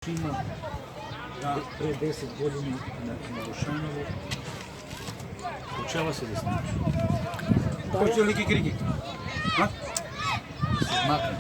Ima pre 10 godina na Dušanovu počela se da snimati. Hoće li kikiriki? Da se izmakne.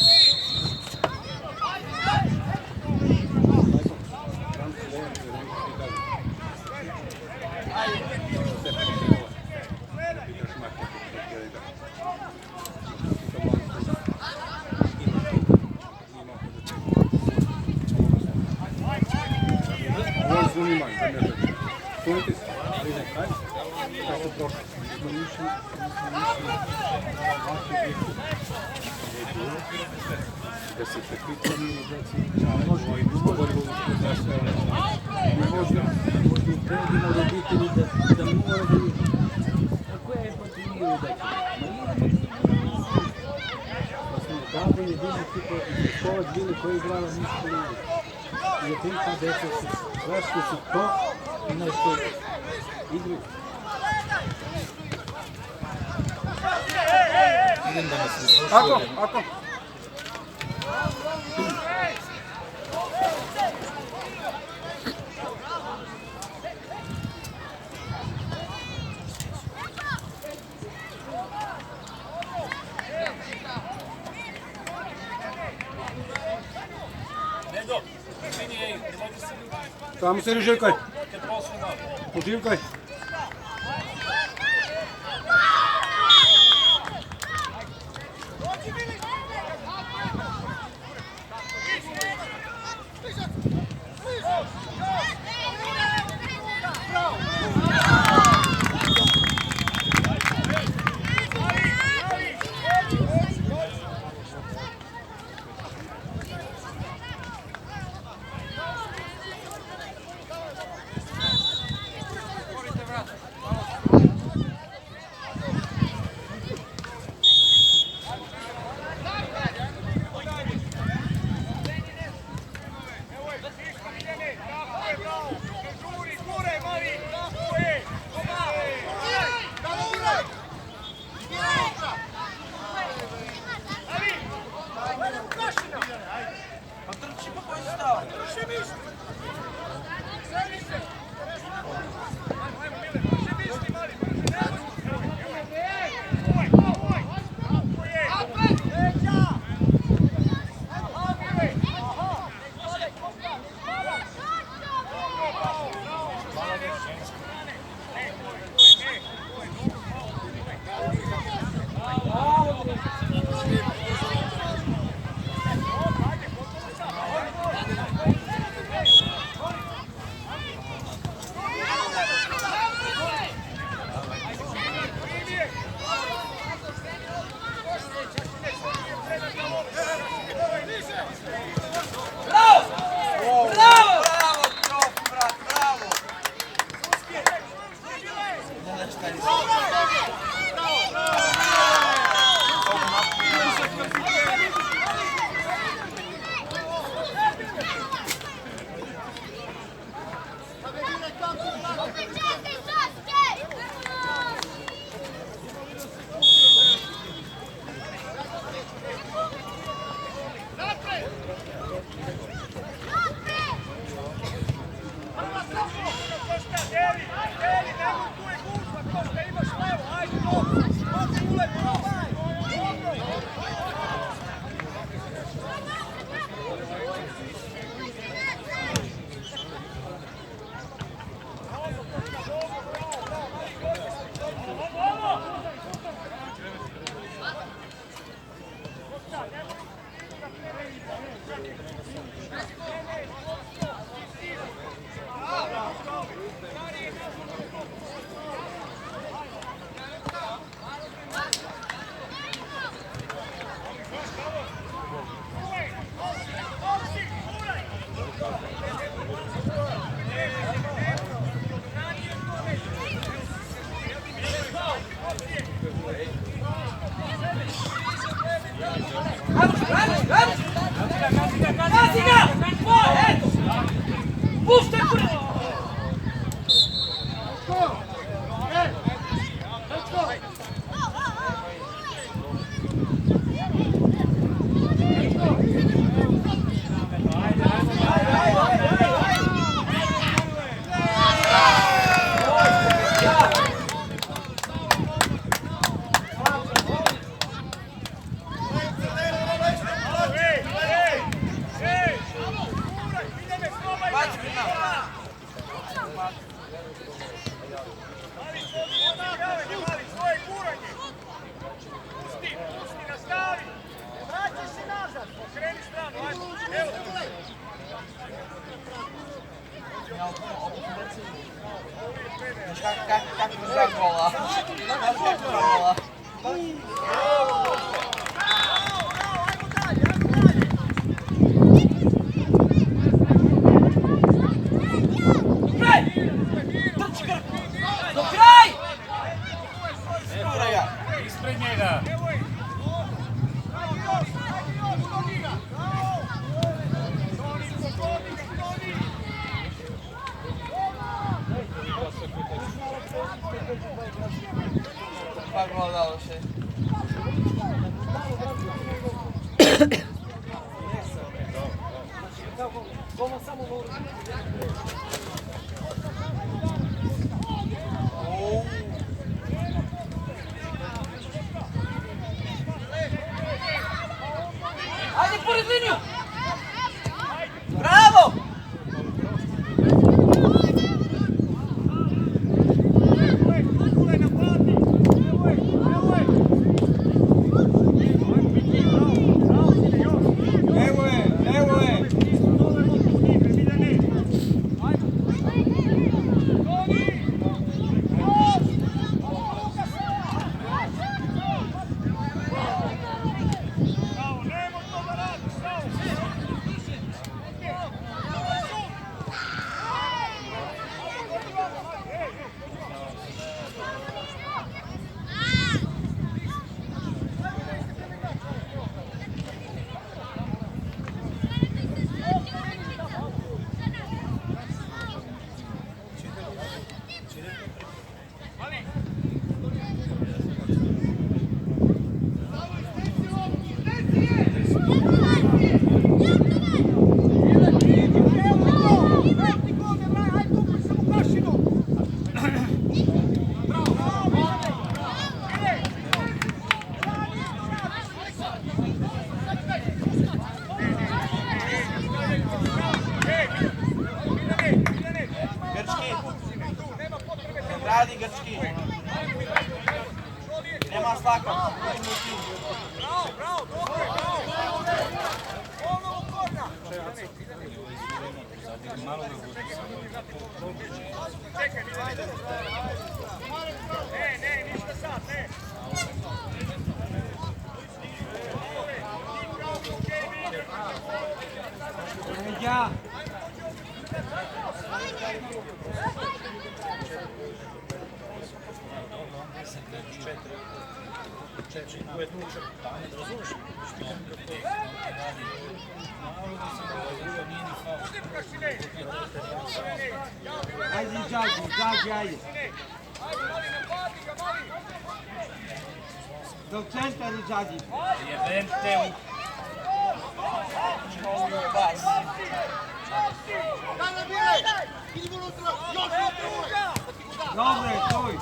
Da se prekričani možda u predima roditelji da moraju kako je patiniraju da je jedini kovac bili koji igrala ništa ljudi. I je trika deca su zašto su to i nešto igri. Idem da nas ne slušaju. Ako. Tamo se živkaj. Poživkaj. Kako je zrak gola? Znaš kako je gola? Do kraj! Skura ga! Ispred njega. Pa gola dalo še. Ajde pored liniju! Bravo! Evo je! Radi Grčki. Nema slaka. Ja! Ajde, izađi, ajde. Do centra izađi. Jebem te u... Bas. Dobre, stoj.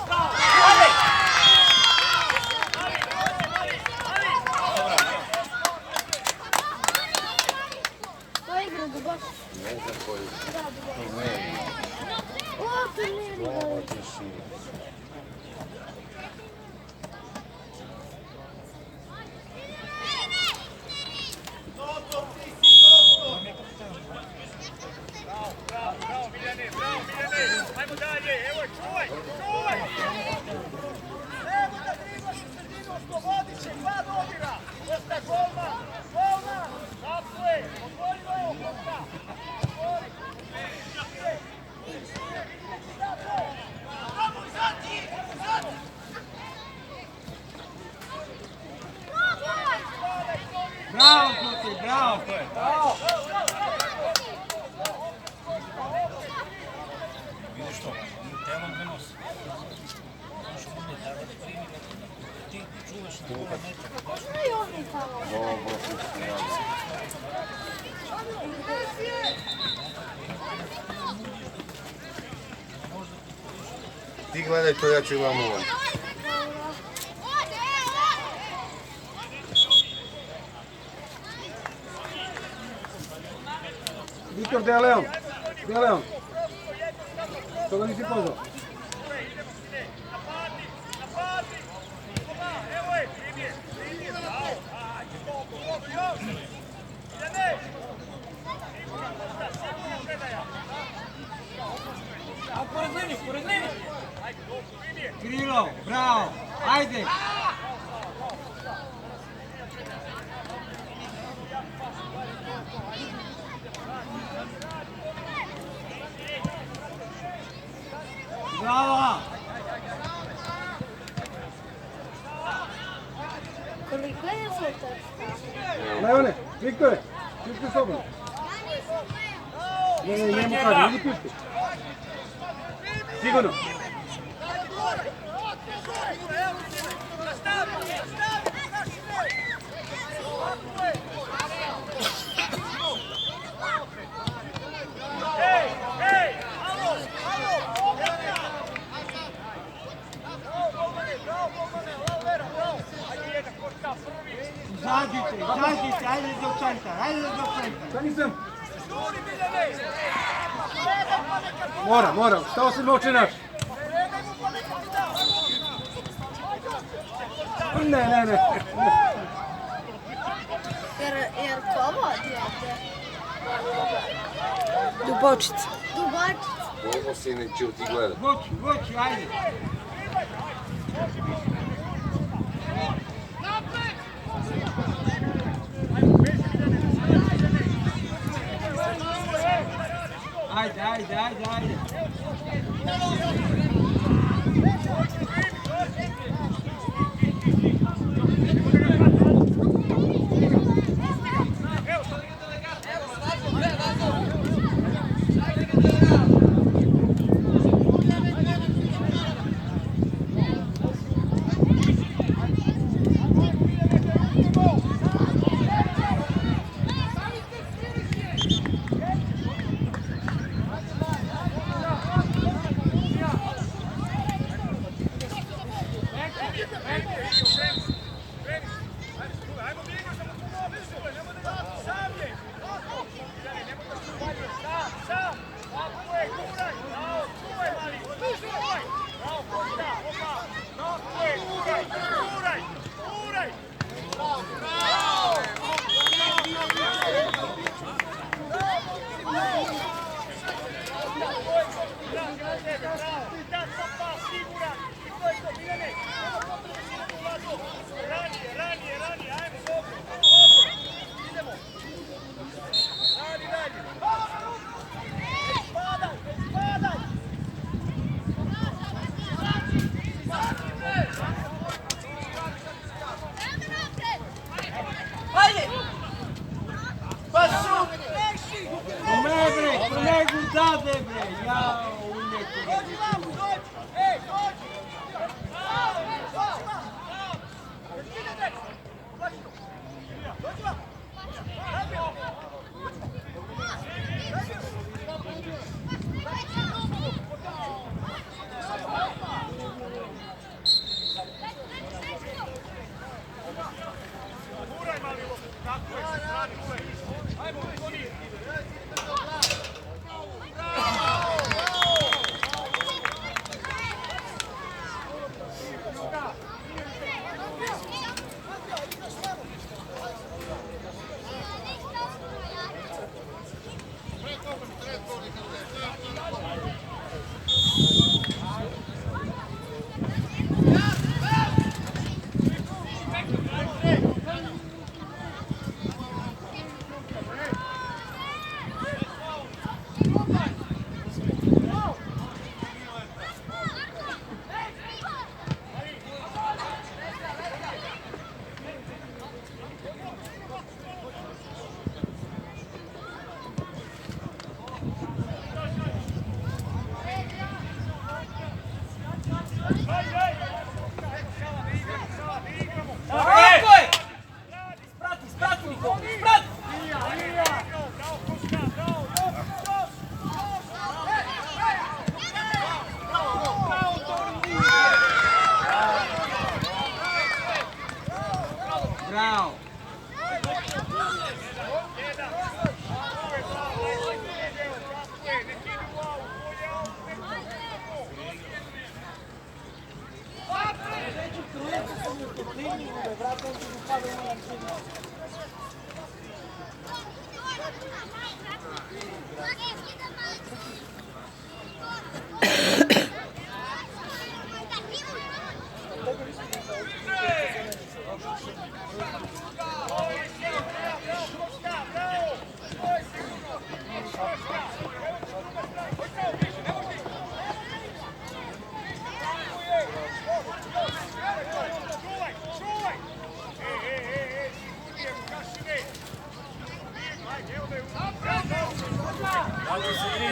Ko igra do baš? Ne znam koji. Da, do baš. Turnir. O, turnir da. Otiši. Bravo, Tuti, bravo. Vidiš što? Telom ga nosi. Ti čuvaš na pola metra. Aj, ovdje tamo. Dobro, Kristijan. Ti gledaj to, ja ću vam ovo. Viktor, gdje je Leon? Gdje je Leon? Što ga nisi pozvao? pored linije. Krilo, bravo, ajde. Bravo. Koliko je futa? Leone, Viktore, pišti sobom. Ne, njemu kažem, idi pišti. Sigurno. Izađite, ajde do centra, Stani sam. Mora, stao si moći naš. Ne. Jer ko vodi ovdje? Dubočica. Dubačica. Ovo si neće ti gledat. Voći, ajde. Ajde. Dade bre, ja uvijek.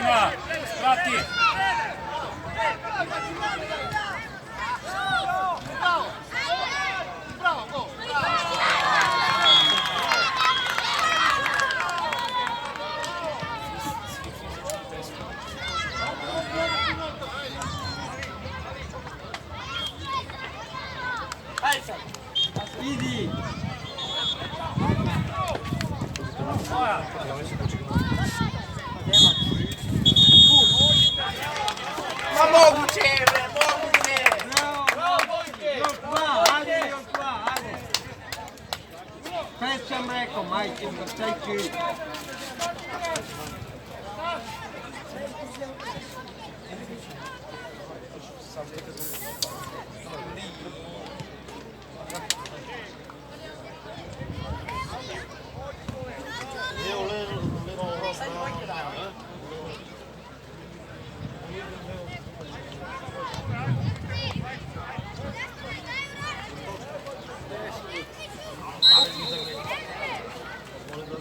Ima, sprati. Ajde sad. Idi! Ma moguće je, bre, moguće! Još dva, ajde, još dva, ajde. Pet sam rekao, majke, da čekaj.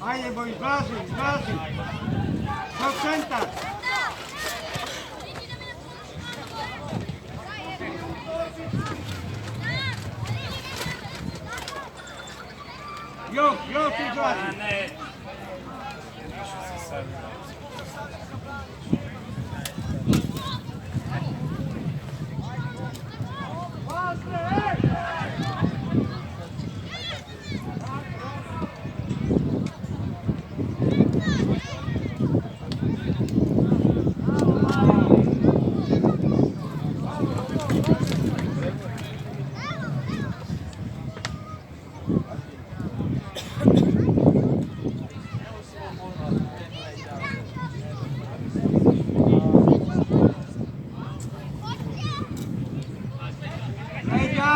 Ajde, bo izlazi, izlazi. Do centar. Još izlazi. Ne. Ajde.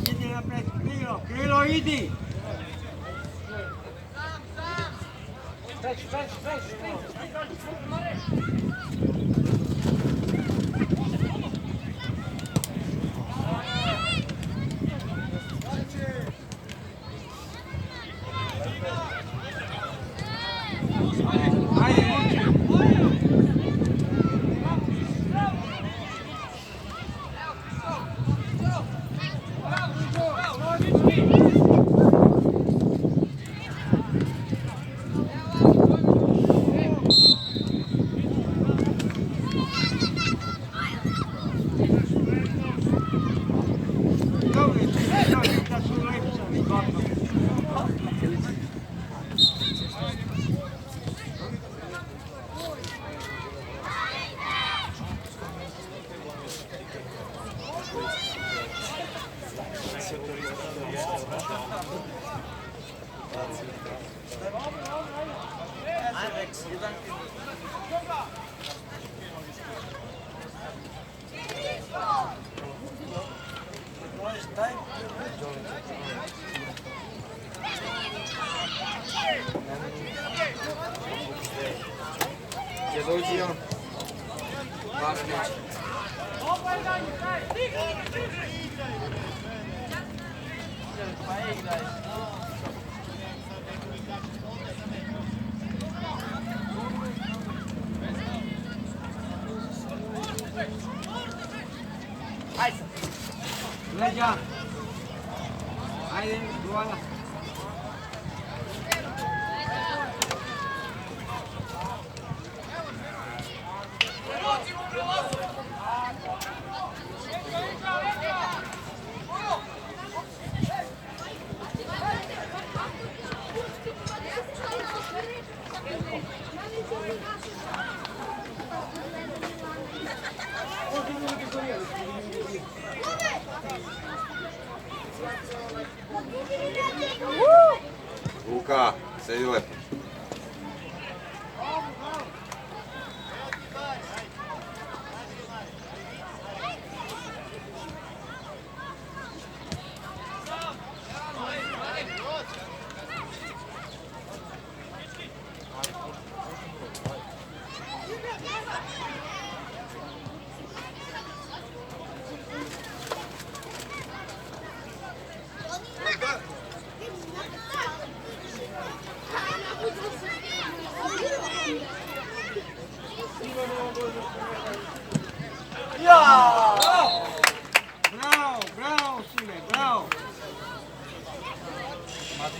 Idi napred, Krilo, idi! Ajde, da su lepšali, gotovo. Gdje dođi on? Leđa. Ajde, duala. Luka, sedi lepo.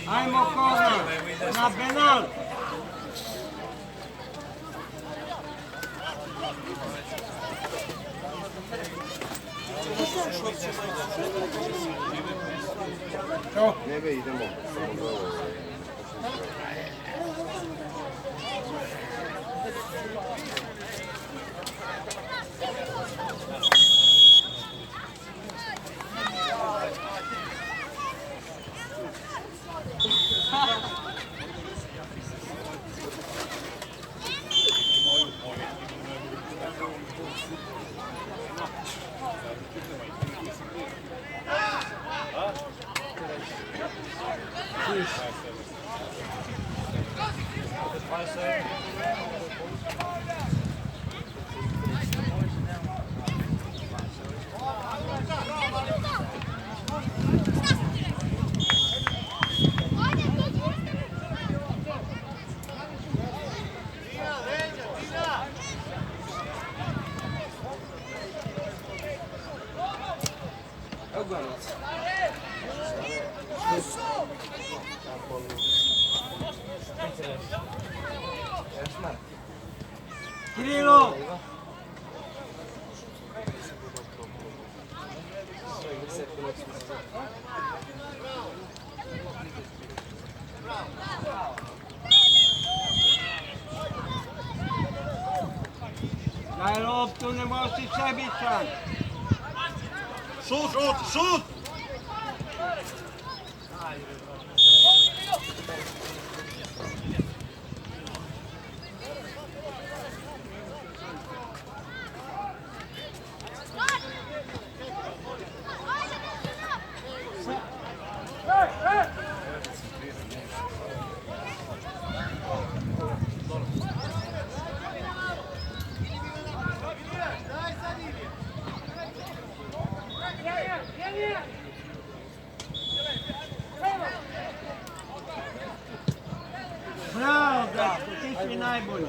Ajmo korner, na penal. Ne be, idemo. Samo za ovo. Kirilo! Daj loptu, ne možeš ti sebičan. Šut, šut, šut! Bravo, Daško, ti si najbolji.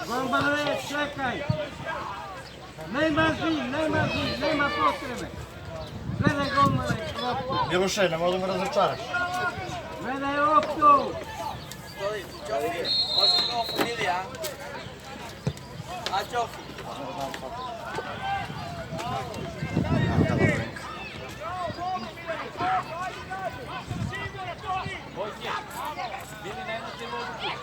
Gombale, čekaj! Nema zim, nema potrebe. Gledaj Gombale, loptu. Miloše, ne mogu da me razočaraš. Gledaj loptu. Jofi, možeš kao familija? A Jofi? Bili na jednu timu odluku.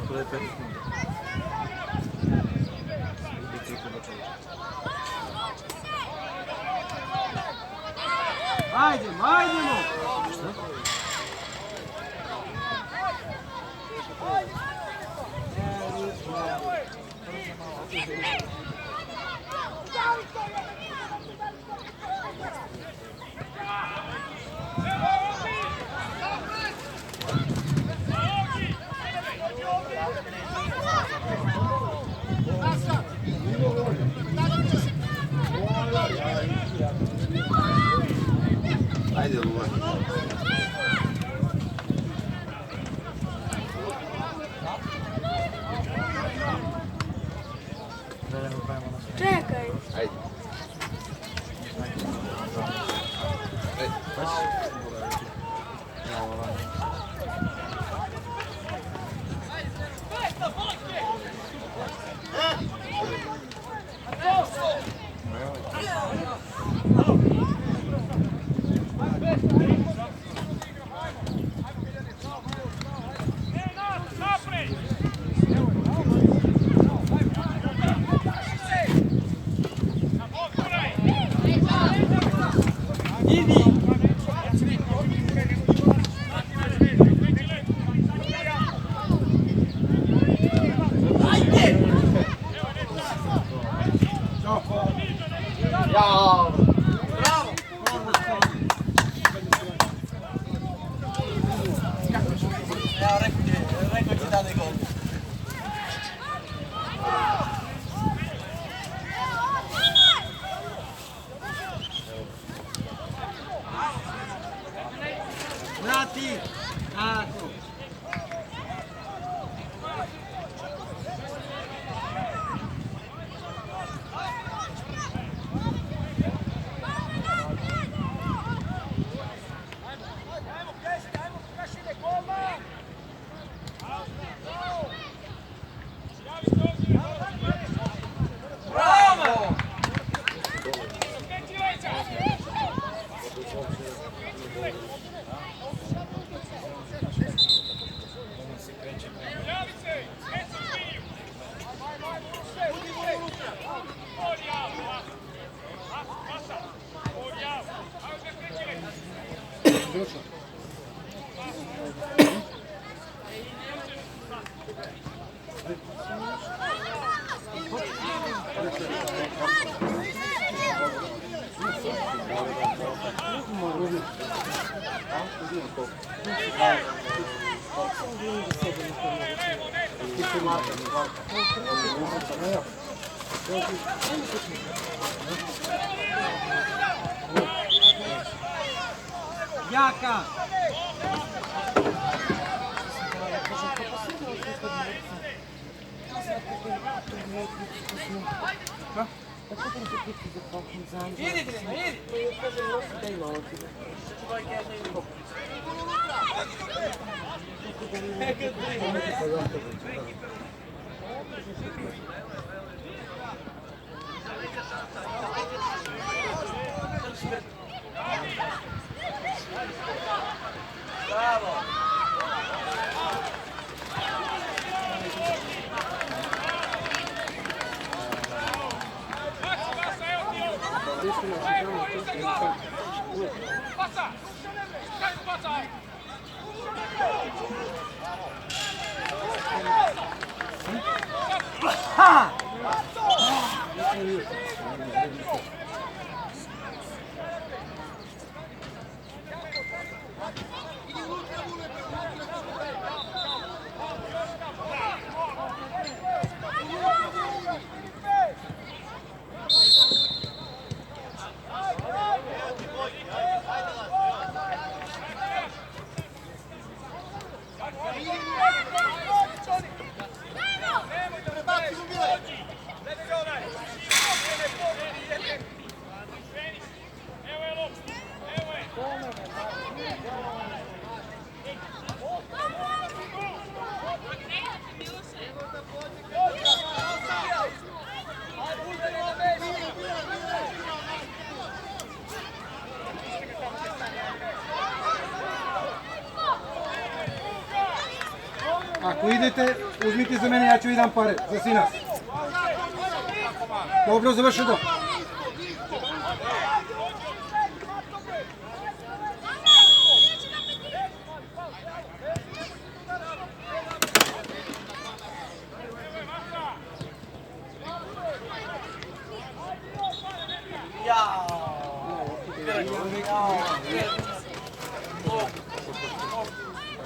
To je 15 minuta. Vrati! Tako. Jaka! Ako idete, uzmite za mene, ja ću idam pare, za sina. Dobro, završi do.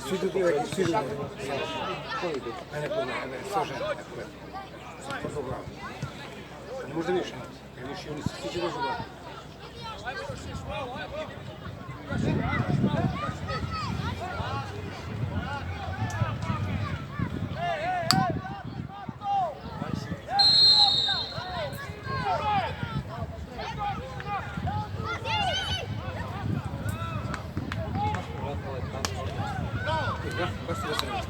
Svi dobivaju, svi dobivaju. Koji ide? Ne puno, ne, sve žene, tako je. Po glavu. Ne možda više, ne više, oni se svi će dođu glavu. Да, спасибо.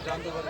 Can da var.